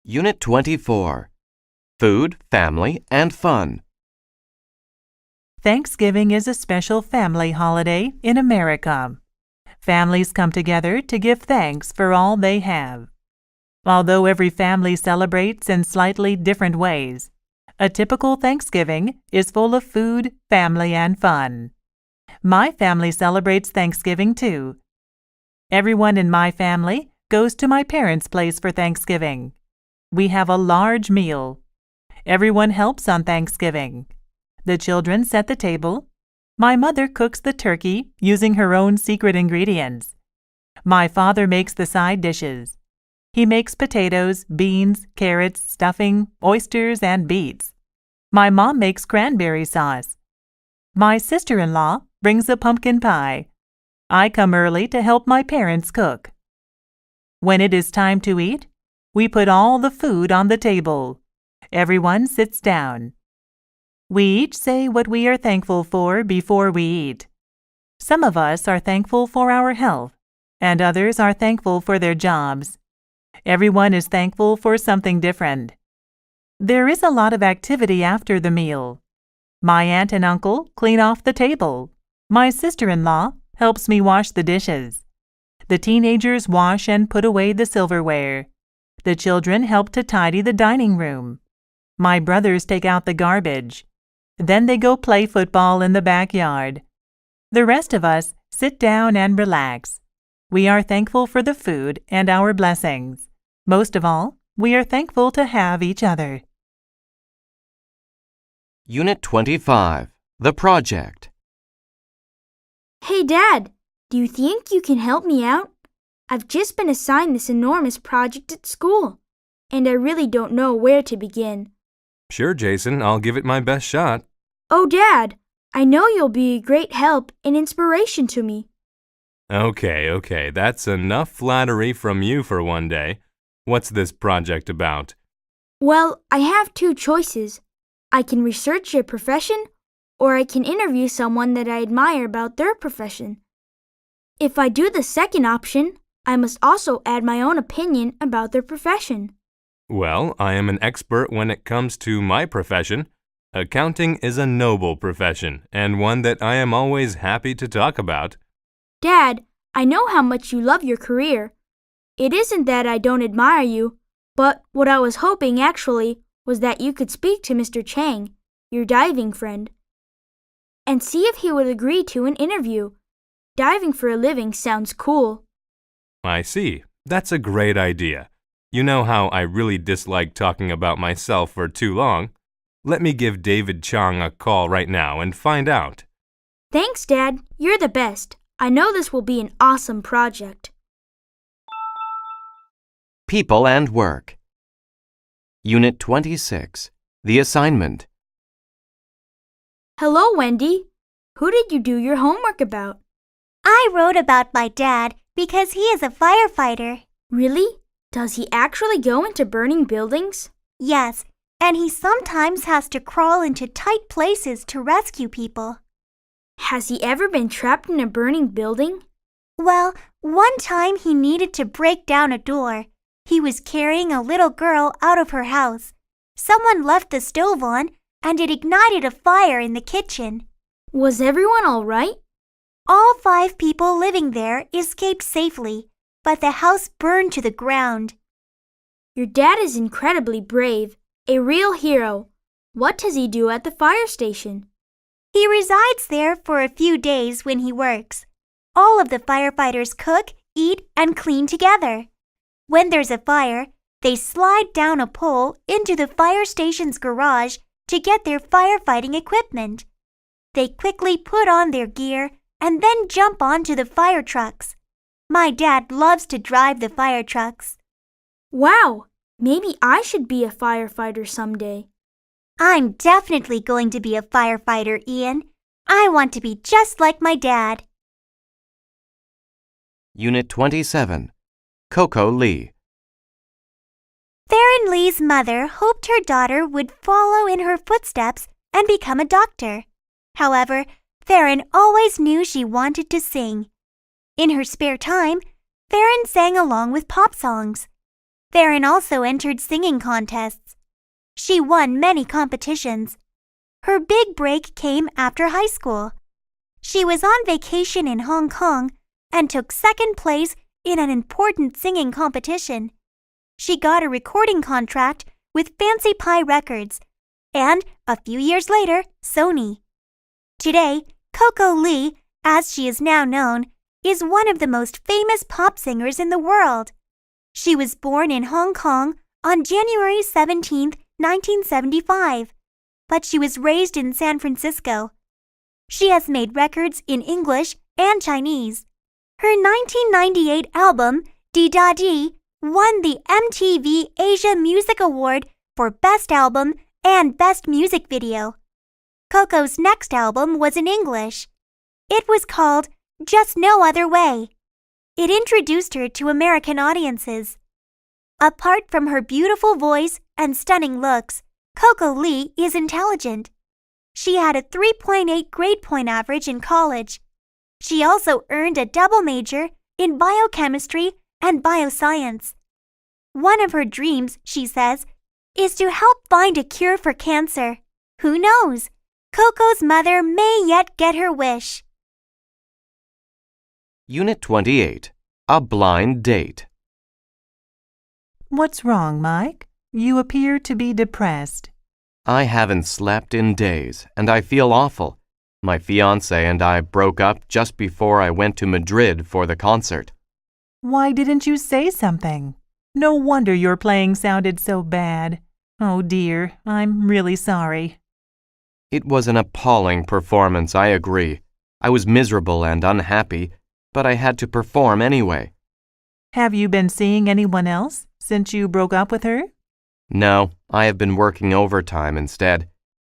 Speaker 1: Unit 24. Food, Family, and Fun.
Speaker 5: Thanksgiving is a special family holiday in America. Families come together to give thanks for all they have. Although every family celebrates in slightly different ways, a typical Thanksgiving is full of food, family, and fun. My family celebrates Thanksgiving too. Everyone in my family goes to my parents' place for Thanksgiving. We have a large meal. Everyone helps on Thanksgiving. The children set the table. My mother cooks the turkey using her own secret ingredients. My father makes the side dishes. He makes potatoes, beans, carrots, stuffing, oysters, and beets. My mom makes cranberry sauce. My sister-in-law brings a pumpkin pie. I come early to help my parents cook. When it is time to eat, we put all the food on the table. Everyone sits down. We each say what we are thankful for before we eat. Some of us are thankful for our health, and others are thankful for their jobs. Everyone is thankful for something different. There is a lot of activity after the meal. My aunt and uncle clean off the table. My sister-in-law helps me wash the dishes. The teenagers wash and put away the silverware. The children help to tidy the dining room. My brothers take out the garbage. Then they go play football in the backyard. The rest of us sit down and relax. We are thankful for the food and our blessings. Most of all, we are thankful to have each other.
Speaker 1: Unit 25, The Project.
Speaker 2: Hey, Dad, do you think you can help me out? I've just been assigned this enormous project at school, and I really don't know where to begin.
Speaker 6: Sure, Jason, I'll give it my best shot.
Speaker 2: Oh, Dad, I know you'll be a great help and inspiration to me.
Speaker 6: Okay, that's enough flattery from you for one day. What's this project about?
Speaker 2: Well, I have two choices. I can research a profession, or I can interview someone that I admire about their profession. If I do the second option, I must also add my own opinion about their profession.
Speaker 6: Well, I am an expert when it comes to my profession. Accounting is a noble profession, and one that I am always happy to talk about.
Speaker 2: Dad, I know how much you love your career. It isn't that I don't admire you, but what I was hoping actually was that you could speak to Mr. Chang, your diving friend, and see if he would agree to an interview. Diving for a living sounds cool.
Speaker 6: I see. That's a great idea. You know how I really dislike talking about myself for too long. Let me give David Chang a call right now and find out.
Speaker 2: Thanks, Dad. You're the best. I know this will be an awesome project.
Speaker 1: People and Work. Unit 26, The Assignment.
Speaker 2: Hello, Wendy. Who did you do your homework about?
Speaker 4: I wrote about my dad because he is a firefighter.
Speaker 2: Really? Does he actually go into burning buildings?
Speaker 4: Yes, and he sometimes has to crawl into tight places to rescue people.
Speaker 2: Has he ever been trapped in a burning building?
Speaker 4: Well, one time he needed to break down a door. He was carrying a little girl out of her house. Someone left the stove on, and it ignited a fire in the kitchen.
Speaker 2: Was everyone all right?
Speaker 4: All 5 people living there escaped safely, but the house burned to the ground.
Speaker 2: Your dad is incredibly brave, a real hero. What does he do at the fire station?
Speaker 4: He resides there for a few days when he works. All of the firefighters cook, eat, and clean together. When there's a fire, they slide down a pole into the fire station's garage to get their firefighting equipment. They quickly put on their gear and then jump onto the fire trucks. My dad loves to drive the fire trucks.
Speaker 2: Wow! Maybe I should be a firefighter someday.
Speaker 4: I'm definitely going to be a firefighter, Ian. I want to be just like my dad.
Speaker 1: Unit 27, Coco Lee.
Speaker 4: Theron Lee's mother hoped her daughter would follow in her footsteps and become a doctor. However, Theron always knew she wanted to sing. In her spare time, Theron sang along with pop songs. Theron also entered singing contests. She won many competitions. Her big break came after high school. She was on vacation in Hong Kong and took second place in an important singing competition. She got a recording contract with Fancy Pie Records and, a few years later, Sony. Today, Coco Lee as she is now known, is one of the most famous pop singers in the world. She was born in Hong Kong on January 17, 1975, but she was raised in San Francisco. She has made records in English and Chinese. Her 1998 album, Di Da Di, won the MTV Asia Music Award for Best Album and Best Music Video. Coco's next album was in English. It was called Just No Other Way. It introduced her to American audiences. Apart from her beautiful voice and stunning looks, Coco Lee is intelligent. She had a 3.8 grade point average in college. She also earned a double major in biochemistry and bioscience. One of her dreams, she says, is to help find a cure for cancer. Who knows? Coco's mother may yet get her wish.
Speaker 1: Unit 28. A blind date.
Speaker 5: What's wrong, Mike? You appear to be depressed.
Speaker 1: I haven't slept in days, and I feel awful. My fiancé and I broke up just before I went to Madrid for the concert.
Speaker 5: Why didn't you say something? No wonder your playing sounded so bad. Oh dear, I'm really sorry.
Speaker 1: It was an appalling performance, I agree. I was miserable and unhappy, but I had to perform anyway.
Speaker 5: Have you been seeing anyone else since you broke up with her?
Speaker 1: No, I have been working overtime instead.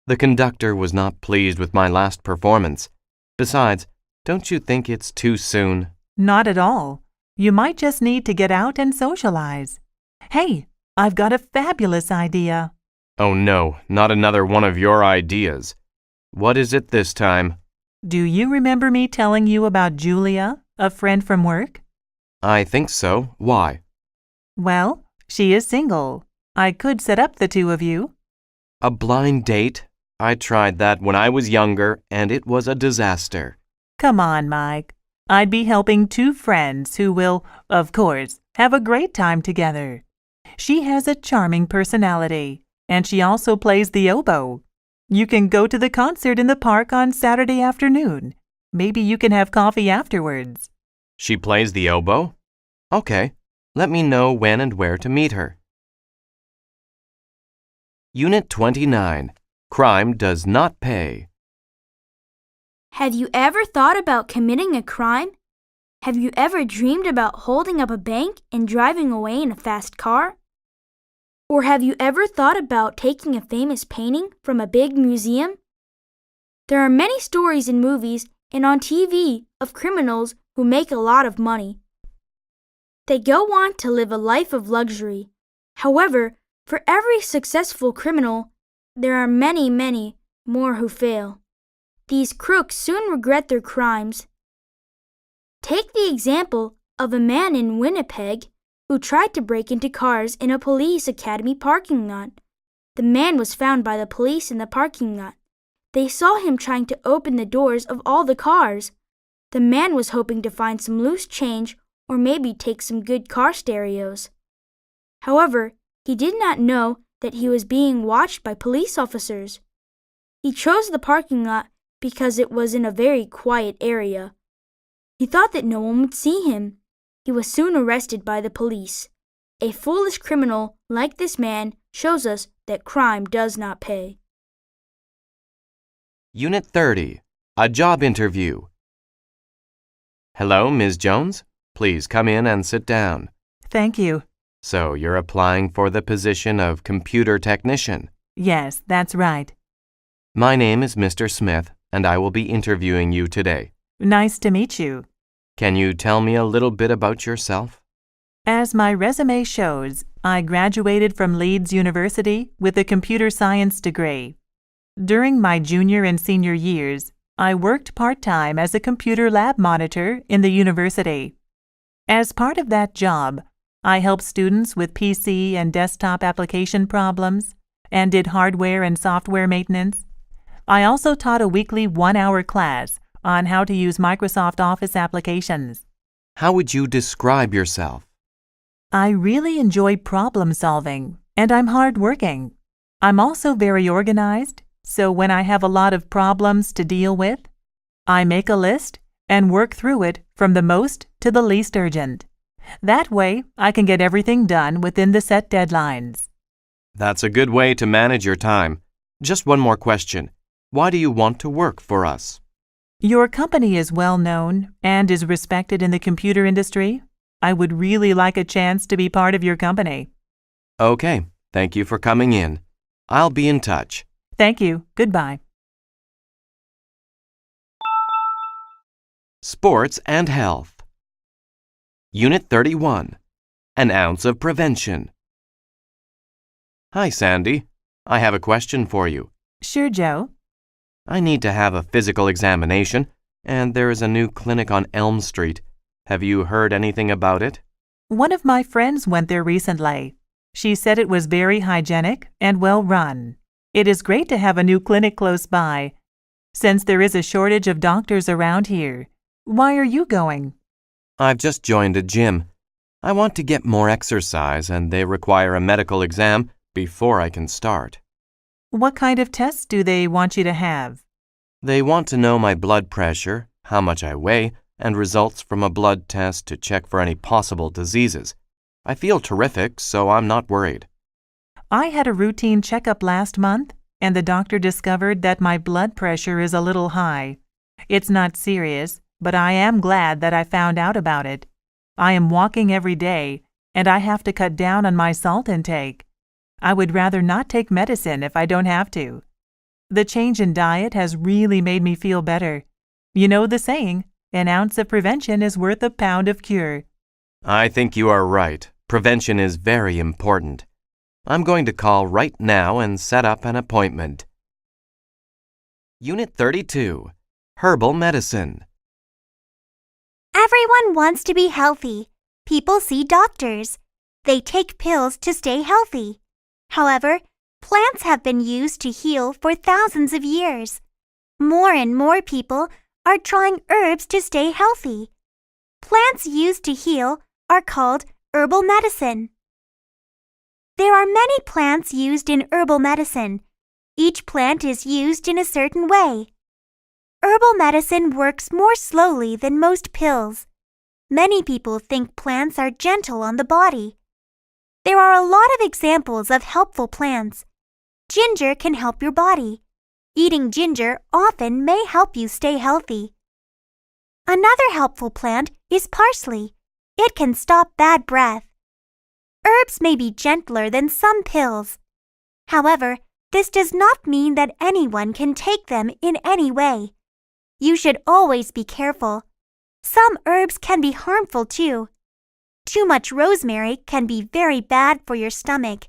Speaker 1: The conductor was not pleased with my last performance. Besides, don't you think it's too soon?
Speaker 5: Not at all. You might just need to get out and socialize. Hey, I've got a fabulous idea.
Speaker 1: Oh no, not another one of your ideas. What is it this time?
Speaker 5: Do you remember me telling you about Julia, a friend from work?
Speaker 1: I think so. Why?
Speaker 5: Well, she is single. I could set up the two of you.
Speaker 1: A blind date? I tried that when I was younger, and it was a disaster.
Speaker 5: Come on, Mike. I'd be helping two friends who will, of course, have a great time together. She has a charming personality, and she also plays the oboe. You can go to the concert in the park on Saturday afternoon. Maybe you can have coffee afterwards.
Speaker 1: She plays the oboe? Okay. Let me know when and where to meet her. Unit 29. Crime does not pay.
Speaker 2: Have you ever thought about committing a crime? Have you ever dreamed about holding up a bank and driving away in a fast car? Or have you ever thought about taking a famous painting from a big museum? There are many stories in movies and on TV of criminals who make a lot of money. They go on to live a life of luxury. However, for every successful criminal, there are many, many more who fail. These crooks soon regret their crimes. Take the example of a man in Winnipeg who tried to break into cars in a police academy parking lot. The man was found by the police in the parking lot. They saw him trying to open the doors of all the cars. The man was hoping to find some loose change or maybe take some good car stereos. However, he did not know that he was being watched by police officers. He chose the parking lot because it was in a very quiet area. He thought that no one would see him. He was soon arrested by the police. A foolish criminal like this man shows us that crime does not pay.
Speaker 1: Unit 30. A job interview. Hello, Ms. Jones. Please come in and sit down.
Speaker 5: Thank you.
Speaker 1: So you're applying for the position of computer technician?
Speaker 5: Yes, that's right.
Speaker 1: My name is Mr. Smith, and I will be interviewing you today.
Speaker 5: Nice to meet you.
Speaker 1: Can you tell me a little bit about yourself?
Speaker 5: As my resume shows, I graduated from Leeds University with a computer science degree. During my junior and senior years, I worked part-time as a computer lab monitor in the university. As part of that job, I helped students with PC and desktop application problems and did hardware and software maintenance. I also taught a weekly 1-hour class on how to use Microsoft Office applications.
Speaker 1: How would you describe yourself?
Speaker 5: I really enjoy problem solving, and I'm hardworking. I'm also very organized, so when I have a lot of problems to deal with, I make a list and work through it from the most to the least urgent. That way, I can get everything done within the set deadlines.
Speaker 1: That's a good way to manage your time. Just one more question. Why do you want to work for us?
Speaker 5: Your company is well known and is respected in the computer industry. I would really like a chance to be part of your company.
Speaker 1: Okay, thank you for coming in. I'll be in touch.
Speaker 5: Thank you. Goodbye.
Speaker 1: Sports and Health. Unit 31. An ounce of prevention. Hi, Sandy. I have a question for you.
Speaker 5: Sure, Joe.
Speaker 1: I need to have a physical examination, and there is a new clinic on Elm Street. Have you heard anything about it?
Speaker 5: One of my friends went there recently. She said it was very hygienic and well run. It is great to have a new clinic close by. Since there is a shortage of doctors around here, why are you going?
Speaker 1: I've just joined a gym. I want to get more exercise, and they require a medical exam before I can start.
Speaker 5: What kind of tests do they want you to have?
Speaker 1: They want to know my blood pressure, how much I weigh, and results from a blood test to check for any possible diseases. I feel terrific, so I'm not worried.
Speaker 5: I had a routine checkup last month, and the doctor discovered that my blood pressure is a little high. It's not serious, but I am glad that I found out about it. I am walking every day, and I have to cut down on my salt intake. I would rather not take medicine if I don't have to. The change in diet has really made me feel better. You know the saying, an ounce of prevention is worth a pound of cure.
Speaker 1: I think you are right. Prevention is very important. I'm going to call right now and set up an appointment. Unit 32. Herbal Medicine.
Speaker 4: Everyone wants to be healthy. People see doctors. They take pills to stay healthy. However, plants have been used to heal for thousands of years. More and more people are trying herbs to stay healthy. Plants used to heal are called herbal medicine. There are many plants used in herbal medicine. Each plant is used in a certain way. Herbal medicine works more slowly than most pills. Many people think plants are gentle on the body. There are a lot of examples of helpful plants. Ginger can help your body. Eating ginger often may help you stay healthy. Another helpful plant is parsley. It can stop bad breath. Herbs may be gentler than some pills. However, this does not mean that anyone can take them in any way. You should always be careful. Some herbs can be harmful too. Too much rosemary can be very bad for your stomach.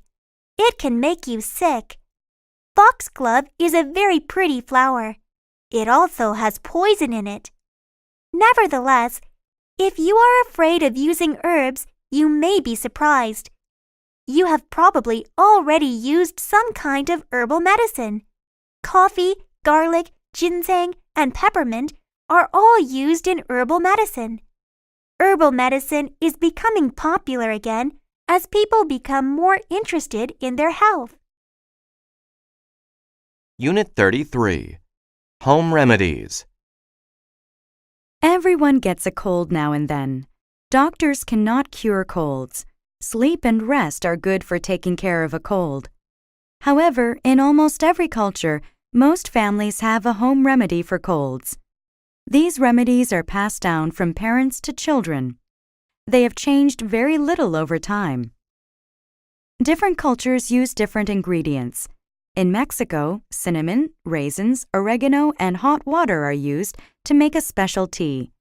Speaker 4: It can make you sick. Foxglove is a very pretty flower. It also has poison in it. Nevertheless, if you are afraid of using herbs, you may be surprised. You have probably already used some kind of herbal medicine. Coffee, garlic, ginseng, and peppermint are all used in herbal medicine. Herbal medicine is becoming popular again as people become more interested in their health.
Speaker 1: Unit 33. Home Remedies.
Speaker 3: Everyone gets a cold now and then. Doctors cannot cure colds. Sleep and rest are good for taking care of a cold. However, in almost every culture, most families have a home remedy for colds. These remedies are passed down from parents to children. They have changed very little over time. Different cultures use different ingredients. In Mexico, cinnamon, raisins, oregano, and hot water are used to make a special tea.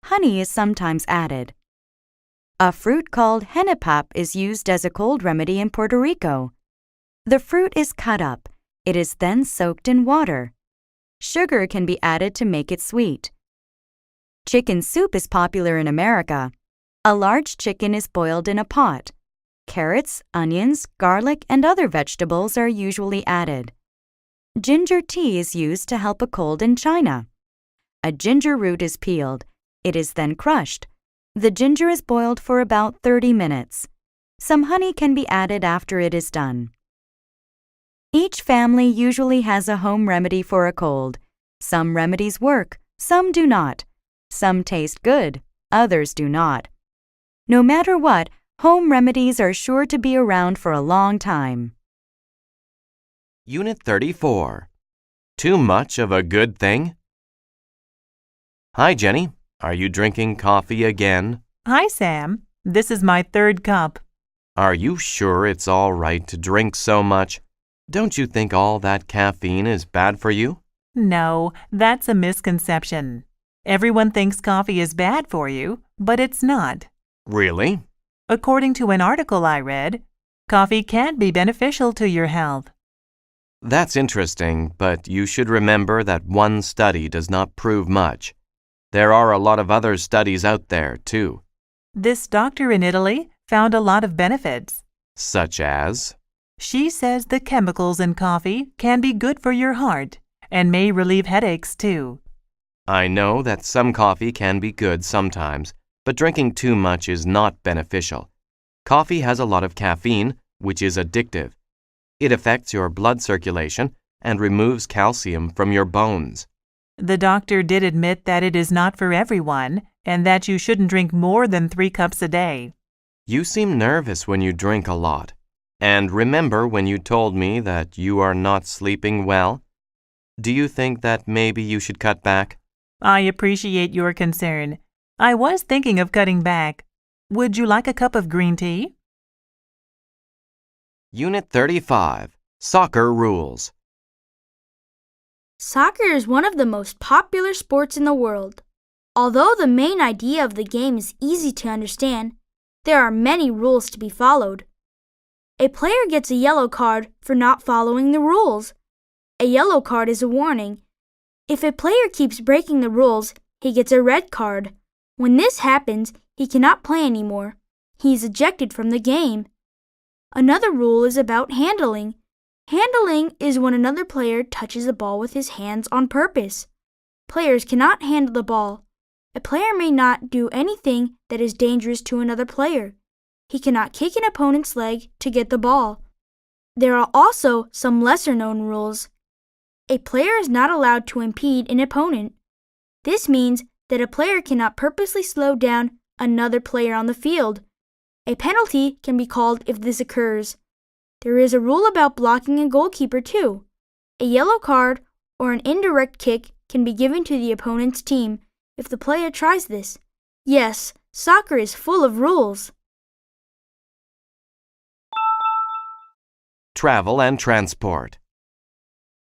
Speaker 3: Honey is sometimes added. A fruit called henipap is used as a cold remedy in Puerto Rico. The fruit is cut up. It is then soaked in water. Sugar can be added to make it sweet. Chicken soup is popular in America. A large chicken is boiled in a pot. Carrots, onions, garlic, and other vegetables are usually added. Ginger tea is used to help a cold in China. A ginger root is peeled. It is then crushed. The ginger is boiled for about 30 minutes. Some honey can be added after it is done. Each family usually has a home remedy for a cold. Some remedies work, some do not. Some taste good, others do not. No matter what, home remedies are sure to be around for a long time.
Speaker 1: Unit 34. Too much of a good thing? Hi, Jenny. Are you drinking coffee again?
Speaker 5: Hi, Sam. This is my third cup.
Speaker 1: Are you sure it's all right to drink so much? Don't you think all that caffeine is bad for you?
Speaker 5: No, that's a misconception. Everyone thinks coffee is bad for you, but it's not.
Speaker 1: Really?
Speaker 5: According to an article I read, coffee can be beneficial to your health.
Speaker 1: That's interesting, but you should remember that one study does not prove much. There are a lot of other studies out there, too.
Speaker 5: This doctor in Italy found a lot of benefits.
Speaker 1: Such as?
Speaker 5: She says the chemicals in coffee can be good for your heart and may relieve headaches too.
Speaker 1: I know that some coffee can be good sometimes, but drinking too much is not beneficial. Coffee has a lot of caffeine, which is addictive. It affects your blood circulation and removes calcium from your bones.
Speaker 5: The doctor did admit that it is not for everyone and that you shouldn't drink more than 3 cups a day.
Speaker 1: You seem nervous when you drink a lot. And remember when you told me that you are not sleeping well? Do you think that maybe you should cut back?
Speaker 5: I appreciate your concern. I was thinking of cutting back. Would you like a cup of green tea?
Speaker 1: Unit 35. Soccer Rules.
Speaker 2: Soccer is one of the most popular sports in the world. Although the main idea of the game is easy to understand, there are many rules to be followed. A player gets a yellow card for not following the rules. A yellow card is a warning. If a player keeps breaking the rules, he gets a red card. When this happens, he cannot play anymore. He is ejected from the game. Another rule is about handling. Handling is when another player touches the ball with his hands on purpose. Players cannot handle the ball. A player may not do anything that is dangerous to another player. He cannot kick an opponent's leg to get the ball. There are also some lesser-known rules. A player is not allowed to impede an opponent. This means that a player cannot purposely slow down another player on the field. A penalty can be called if this occurs. There is a rule about blocking a goalkeeper too. A yellow card or an indirect kick can be given to the opponent's team if the player tries this. Yes, soccer is full of rules.
Speaker 1: Travel and Transport.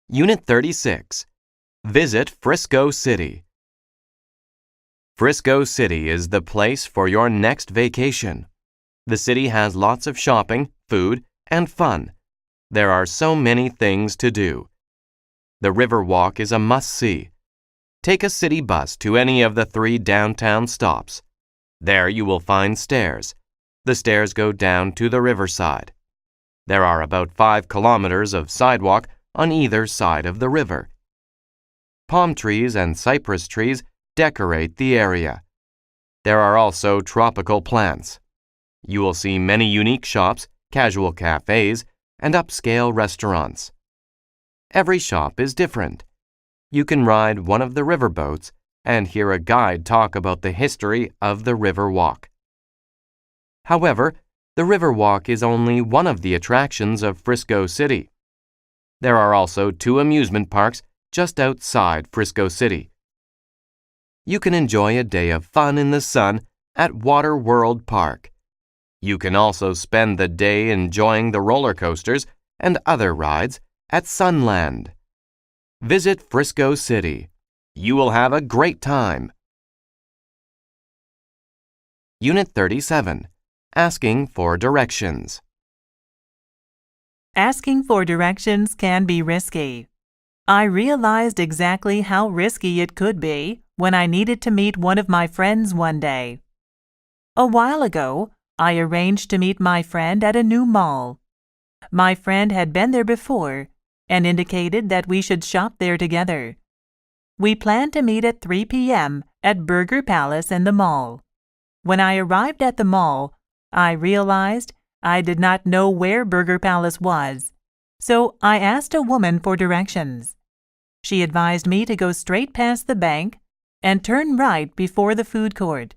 Speaker 1: Unit 36. Visit Frisco City. Frisco City is the place for your next vacation. The city has lots of shopping, food, and fun. There are so many things to do. The Riverwalk is a must-see. Take a city bus to any of the 3 downtown stops. There you will find stairs. The stairs go down to the riverside. There are about 5 kilometers of sidewalk on either side of the river. Palm trees and cypress trees decorate the area. There are also tropical plants. You will see many unique shops, casual cafes, and upscale restaurants. Every shop is different. You can ride one of the riverboats and hear a guide talk about the history of the Riverwalk. However, the Riverwalk is only one of the attractions of Frisco City. There are also 2 amusement parks just outside Frisco City. You can enjoy a day of fun in the sun at Water World Park. You can also spend the day enjoying the roller coasters and other rides at Sunland. Visit Frisco City. You will have a great time. Unit 37. Asking for directions.
Speaker 5: Asking for directions can be risky. I realized exactly how risky it could be when I needed to meet one of my friends one day. A while ago, I arranged to meet my friend at a new mall. My friend had been there before and indicated that we should shop there together. We planned to meet at 3 p.m. at Burger Palace in the mall. When I arrived at the mall, I realized I did not know where Burger Palace was, so I asked a woman for directions. She advised me to go straight past the bank and turn right before the food court.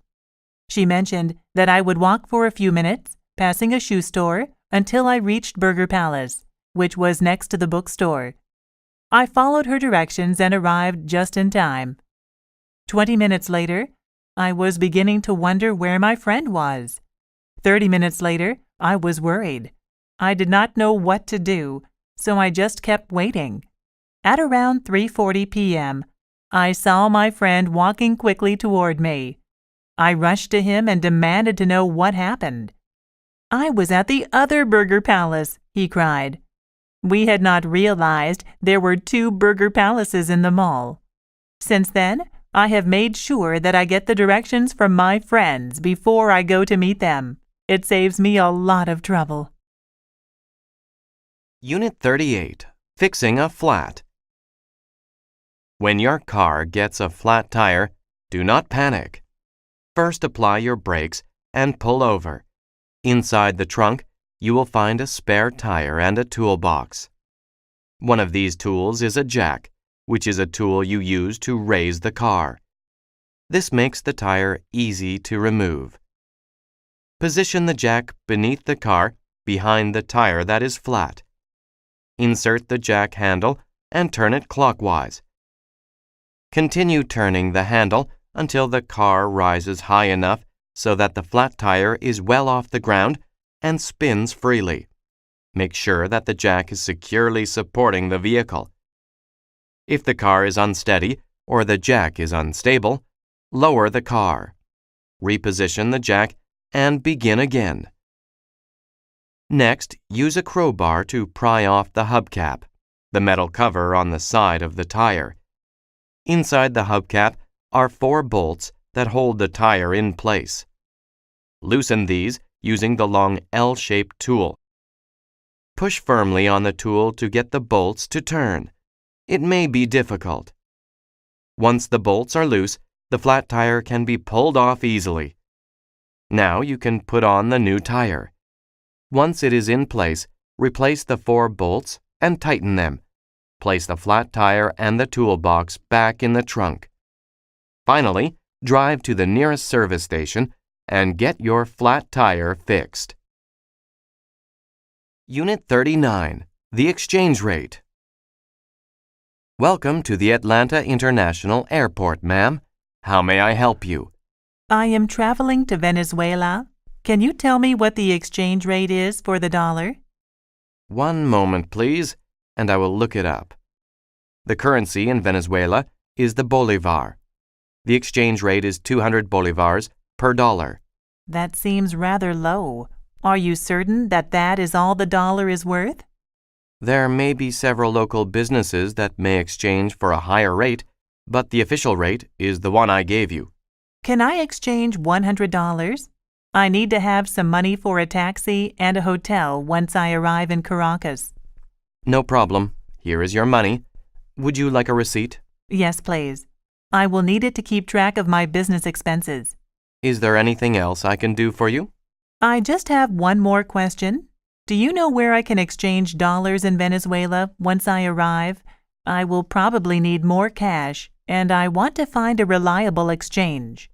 Speaker 5: She mentioned that I would walk for a few minutes, passing a shoe store, until I reached Burger Palace, which was next to the bookstore. I followed her directions and arrived just in time. 20 minutes later, I was beginning to wonder where my friend was. 30 minutes later, I was worried. I did not know what to do, so I just kept waiting. At around 3:40 p.m., I saw my friend walking quickly toward me. I rushed to him and demanded to know what happened. "I was at the other Burger Palace," he cried. We had not realized there were 2 Burger Palaces in the mall. Since then, I have made sure that I get the directions from my friends before I go to meet them. It saves me a lot of trouble.
Speaker 1: Unit 38. Fixing a flat. When your car gets a flat tire, do not panic. First apply your brakes and pull over. Inside the trunk, you will find a spare tire and a toolbox. One of these tools is a jack, which is a tool you use to raise the car. This makes the tire easy to remove. Position the jack beneath the car, behind the tire that is flat. Insert the jack handle and turn it clockwise. Continue turning the handle until the car rises high enough so that the flat tire is well off the ground and spins freely. Make sure that the jack is securely supporting the vehicle. If the car is unsteady or the jack is unstable, lower the car. Reposition the jack and begin again. Next, use a crowbar to pry off the hubcap, the metal cover on the side of the tire. Inside the hubcap are 4 bolts that hold the tire in place. Loosen these using the long L-shaped tool. Push firmly on the tool to get the bolts to turn. It may be difficult. Once the bolts are loose, the flat tire can be pulled off easily. Now you can put on the new tire. Once it is in place, replace the 4 bolts and tighten them. Place the flat tire and the toolbox back in the trunk. Finally, drive to the nearest service station and get your flat tire fixed. Unit 39. The exchange rate. Welcome to the Atlanta International Airport, ma'am. How may I help you?
Speaker 5: I am traveling to Venezuela. Can you tell me what the exchange rate is for the dollar?
Speaker 1: One moment, please, and I will look it up. The currency in Venezuela is the bolivar. The exchange rate is 200 bolivars per dollar.
Speaker 5: That seems rather low. Are you certain that that is all the dollar is worth?
Speaker 1: There may be several local businesses that may exchange for a higher rate, but the official rate is the one I gave you.
Speaker 5: Can I exchange $100? I need to have some money for a taxi and a hotel once I arrive in Caracas.
Speaker 1: No problem. Here is your money. Would you like a receipt?
Speaker 5: Yes, please. I will need it to keep track of my business expenses.
Speaker 1: Is there anything else I can do for you?
Speaker 5: I just have one more question. Do you know where I can exchange dollars in Venezuela once I arrive? I will probably need more cash, and I want to find a reliable exchange.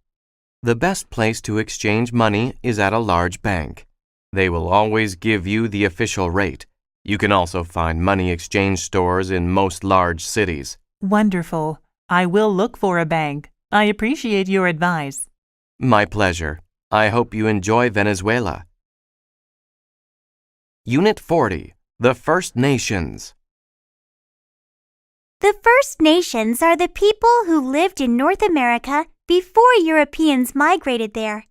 Speaker 1: The best place to exchange money is at a large bank. They will always give you the official rate. You can also find money exchange stores in most large cities.
Speaker 5: Wonderful. I will look for a bank. I appreciate your advice.
Speaker 1: My pleasure. I hope you enjoy Venezuela. Unit 40. The First Nations.
Speaker 4: The First Nations are the people who lived in North America before Europeans migrated there.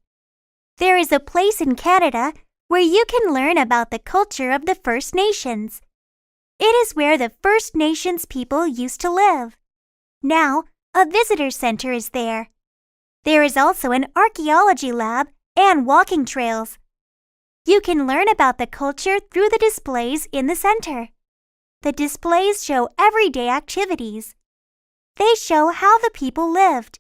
Speaker 4: There is a place in Canada where you can learn about the culture of the First Nations. It is where the First Nations people used to live. Now, a visitor center is there. There is also an archaeology lab and walking trails. You can learn about the culture through the displays in the center. The displays show everyday activities. They show how the people lived.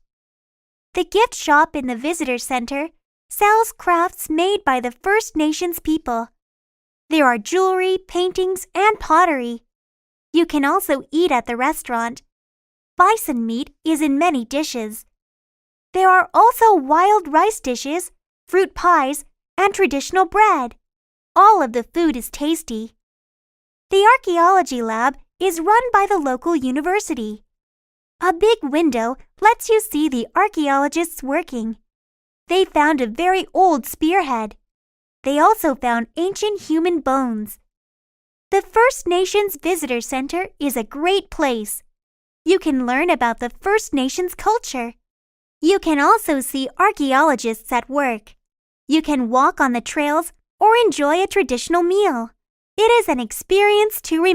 Speaker 4: The gift shop in the visitor center sells crafts made by the First Nations people. There are jewelry, paintings, and pottery. You can also eat at the restaurant. Bison meat is in many dishes. There are also wild rice dishes, fruit pies, and traditional bread. All of the food is tasty. The archaeology lab is run by the local university. A big window lets you see the archaeologists working. They found a very old spearhead. They also found ancient human bones. The First Nations Visitor Center is a great place. You can learn about the First Nations culture. You can also see archaeologists at work. You can walk on the trails or enjoy a traditional meal. It is an experience to remember.